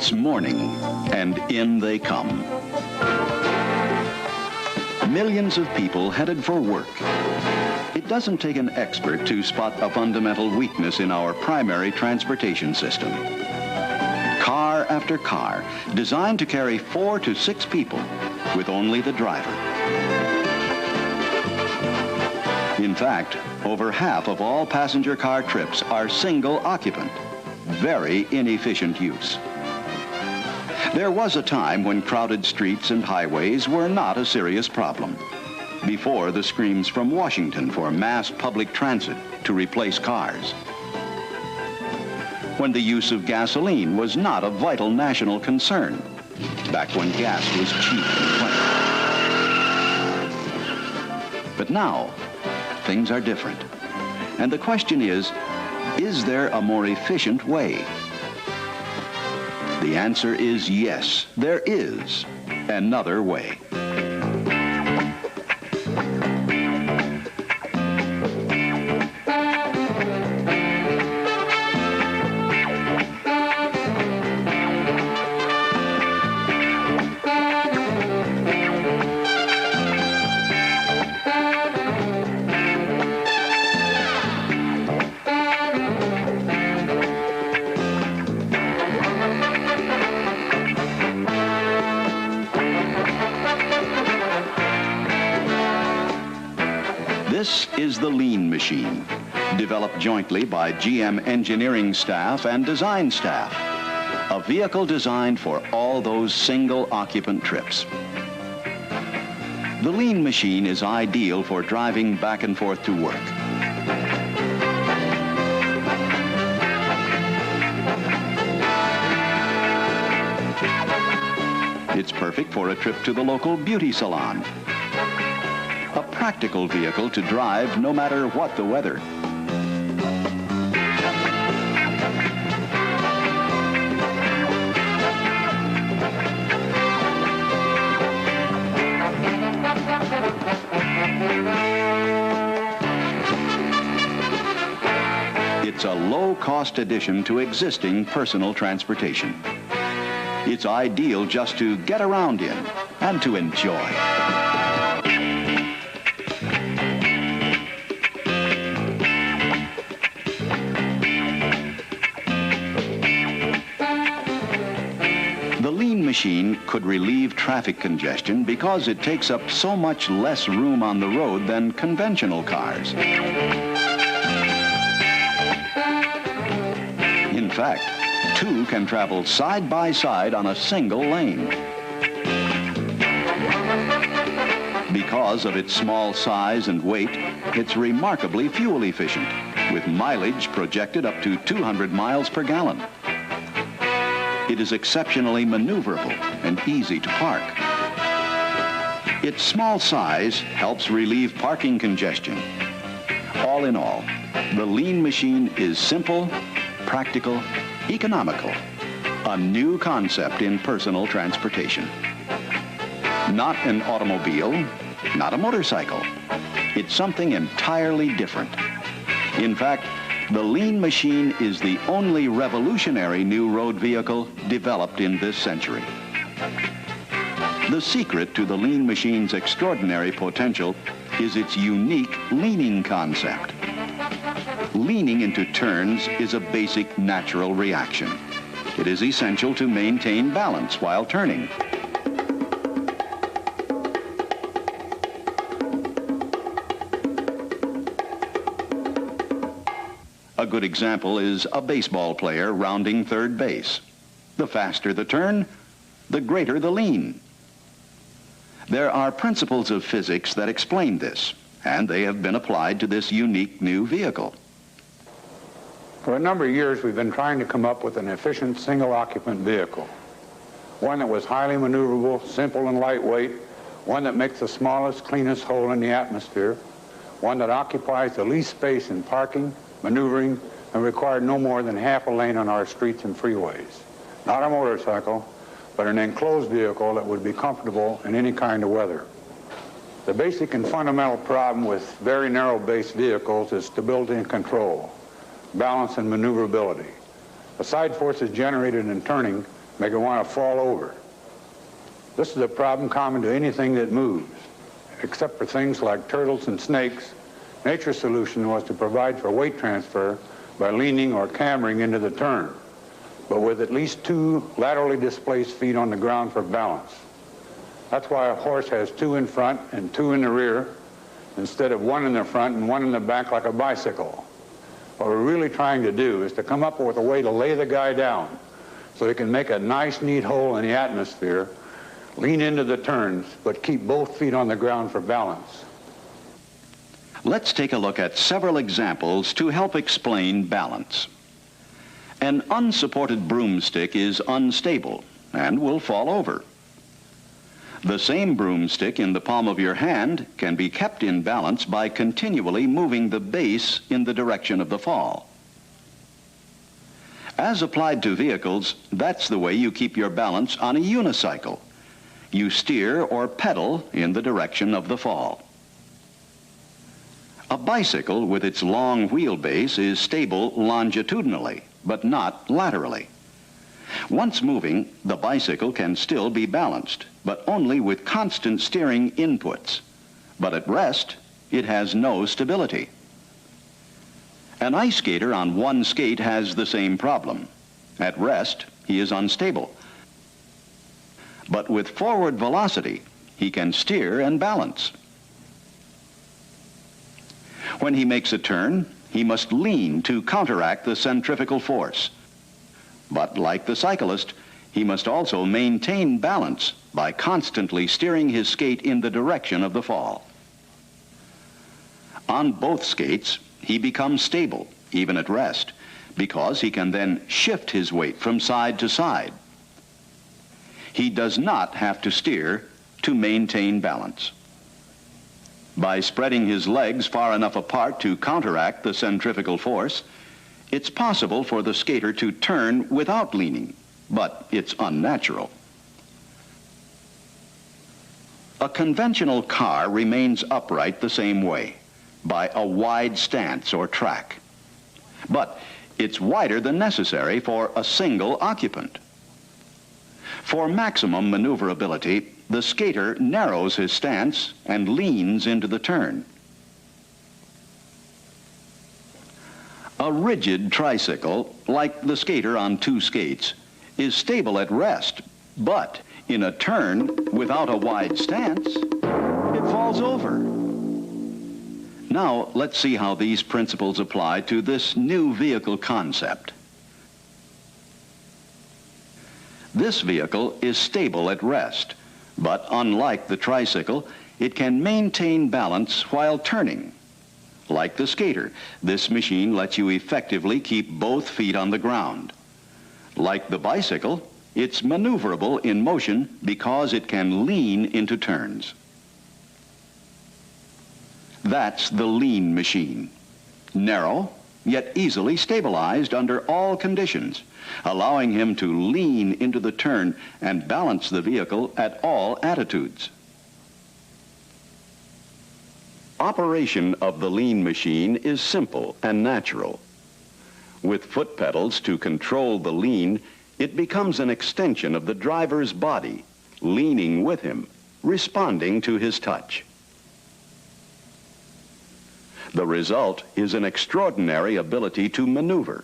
It's morning, and in they come. Millions of people headed for work. It doesn't take an expert to spot a fundamental weakness in our primary transportation system. Car after car, designed to carry 4 to 6 people with only the driver. In fact, over half of all passenger car trips are single occupant. Very inefficient use. There was a time when crowded streets and highways were not a serious problem, before the screams from Washington for mass public transit to replace cars. When the use of gasoline was not a vital national concern, back when gas was cheap and plenty. But now, things are different. And the question is there a more efficient way? The answer is yes, there is another way. This is the Lean Machine, developed jointly by GM engineering staff and design staff. A vehicle designed for all those single occupant trips. The Lean Machine is ideal for driving back and forth to work. It's perfect for a trip to the local beauty salon. A practical vehicle to drive no matter what the weather. It's a low-cost addition to existing personal transportation. It's ideal just to get around in and to enjoy. The Lean Machine could relieve traffic congestion because it takes up so much less room on the road than conventional cars. In fact, 2 can travel side by side on a single lane. Because of its small size and weight, it's remarkably fuel efficient, with mileage projected up to 200 miles per gallon. It is exceptionally maneuverable and easy to park. Its small size helps relieve parking congestion. All in all, the Lean Machine is simple, practical, economical, a new concept in personal transportation. Not an automobile, not a motorcycle. It's something entirely different. In fact, the Lean Machine is the only revolutionary new road vehicle developed in this century. The secret to the Lean Machine's extraordinary potential is its unique leaning concept. Leaning into turns is a basic natural reaction. It is essential to maintain balance while turning. A good example is a baseball player rounding third base. The faster the turn, the greater the lean. There are principles of physics that explain this, and they have been applied to this unique new vehicle. For a number of years, we've been trying to come up with an efficient single-occupant vehicle. One that was highly maneuverable, simple and lightweight, one that makes the smallest, cleanest hole in the atmosphere, one that occupies the least space in parking, maneuvering, and required no more than half a lane on our streets and freeways. Not a motorcycle, but an enclosed vehicle that would be comfortable in any kind of weather. The basic and fundamental problem with very narrow-base vehicles is stability and control, balance and maneuverability. The side forces generated in turning make it want to fall over. This is a problem common to anything that moves. Except for things like turtles and snakes, nature's solution was to provide for weight transfer by leaning or cambering into the turn, but with at least 2 laterally displaced feet on the ground for balance. That's why a horse has 2 in front and 2 in the rear, instead of 1 in the front and 1 in the back like a bicycle. What we're really trying to do is to come up with a way to lay the guy down so he can make a nice, neat hole in the atmosphere, lean into the turns, but keep both feet on the ground for balance. Let's take a look at several examples to help explain balance. An unsupported broomstick is unstable and will fall over. The same broomstick in the palm of your hand can be kept in balance by continually moving the base in the direction of the fall. As applied to vehicles, that's the way you keep your balance on a unicycle. You steer or pedal in the direction of the fall. A bicycle with its long wheelbase is stable longitudinally, but not laterally. Once moving, the bicycle can still be balanced, but only with constant steering inputs. But at rest, it has no stability. An ice skater on one skate has the same problem. At rest, he is unstable. But with forward velocity, he can steer and balance. When he makes a turn, he must lean to counteract the centrifugal force. But like the cyclist, he must also maintain balance by constantly steering his skate in the direction of the fall. On both skates, he becomes stable, even at rest, because he can then shift his weight from side to side. He does not have to steer to maintain balance. By spreading his legs far enough apart to counteract the centrifugal force, it's possible for the skater to turn without leaning, but it's unnatural. A conventional car remains upright the same way, by a wide stance or track. But it's wider than necessary for a single occupant. For maximum maneuverability, the skater narrows his stance and leans into the turn. A rigid tricycle, like the skater on 2 skates, is stable at rest, but in a turn without a wide stance, it falls over. Now, let's see how these principles apply to this new vehicle concept. This vehicle is stable at rest, but unlike the tricycle, it can maintain balance while turning. Like the skater, this machine lets you effectively keep both feet on the ground. Like the bicycle, it's maneuverable in motion because it can lean into turns. That's the lean machine. Narrow, yet easily stabilized under all conditions, allowing him to lean into the turn and balance the vehicle at all attitudes. Operation of the lean machine is simple and natural. With foot pedals to control the lean, it becomes an extension of the driver's body, leaning with him, responding to his touch. The result is an extraordinary ability to maneuver,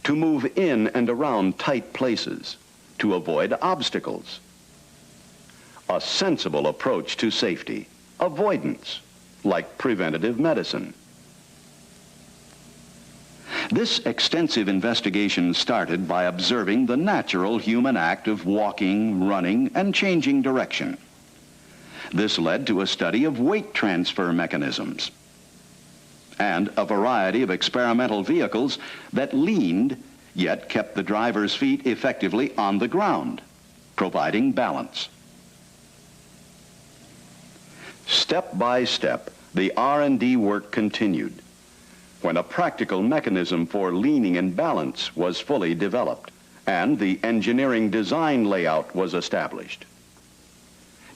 to move in and around tight places, to avoid obstacles. A sensible approach to safety, avoidance, like preventative medicine. This extensive investigation started by observing the natural human act of walking, running, and changing direction. This led to a study of weight transfer mechanisms and a variety of experimental vehicles that leaned, yet kept the driver's feet effectively on the ground, providing balance. Step by step, the R&D work continued. When a practical mechanism for leaning and balance was fully developed, and the engineering design layout was established.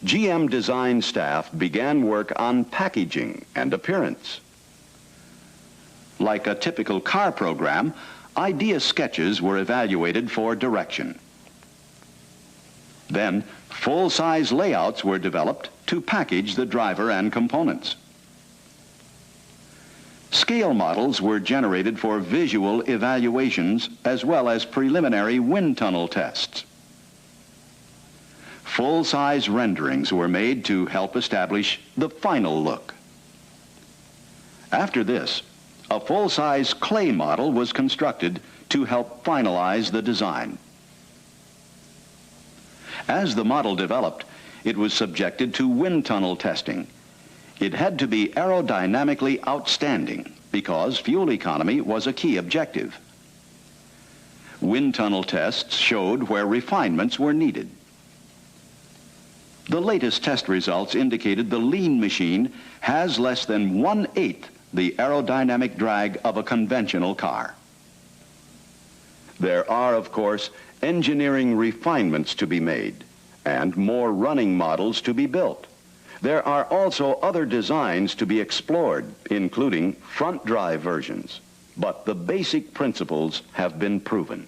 GM design staff began work on packaging and appearance. Like a typical car program, idea sketches were evaluated for direction. Then, full-size layouts were developed to package the driver and components. Scale models were generated for visual evaluations as well as preliminary wind tunnel tests. Full-size renderings were made to help establish the final look. After this, a full-size clay model was constructed to help finalize the design. As the model developed, it was subjected to wind tunnel testing. It had to be aerodynamically outstanding because fuel economy was a key objective. Wind tunnel tests showed where refinements were needed. The latest test results indicated the lean machine has less than 1/8 the aerodynamic drag of a conventional car. There are, of course, engineering refinements to be made and more running models to be built. There are also other designs to be explored, including front drive versions, but the basic principles have been proven.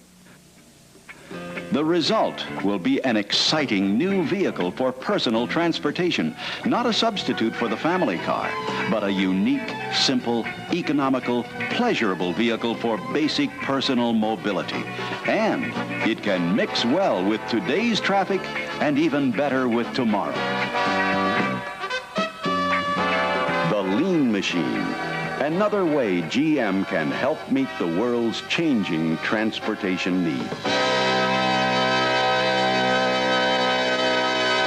The result will be an exciting new vehicle for personal transportation, not a substitute for the family car, but a unique, simple, economical, pleasurable vehicle for basic personal mobility. And it can mix well with today's traffic and even better with tomorrow. The Lean Machine, another way GM can help meet the world's changing transportation needs.